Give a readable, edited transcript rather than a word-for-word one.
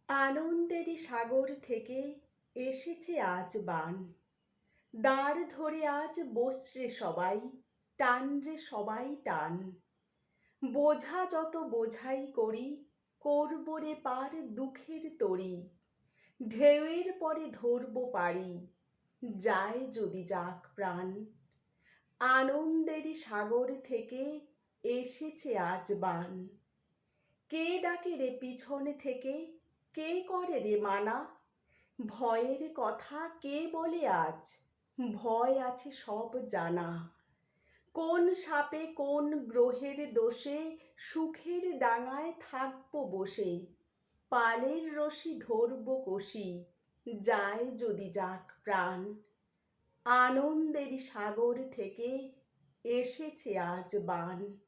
আনন্দেরই সাগর থেকে এসেছে আজ বান। দাঁড় ধরে আজ বসরে সবাই, টান রে সবাই টান। বোঝা যত বোঝাই করি, করব রে পার দুঃখের তরি। ঢেউয়ের পরে ধরব পারি, যায় যদি যাক প্রাণ। আনন্দেরই সাগর থেকে এসেছে আজ বান। কে ডাকে রে পিছন থেকে, কে করে রে মানা? ভয়ের কথা কে বলে আজ, ভয় আছে সব জানা। কোন সাপে কোন গ্রহের দোষে সুখের ডাঙায় থাকব বসে। পালের রশি ধরব কষি, যায় যদি যাক প্রাণ। আনন্দেরই সাগর থেকে এসেছে আজ বান।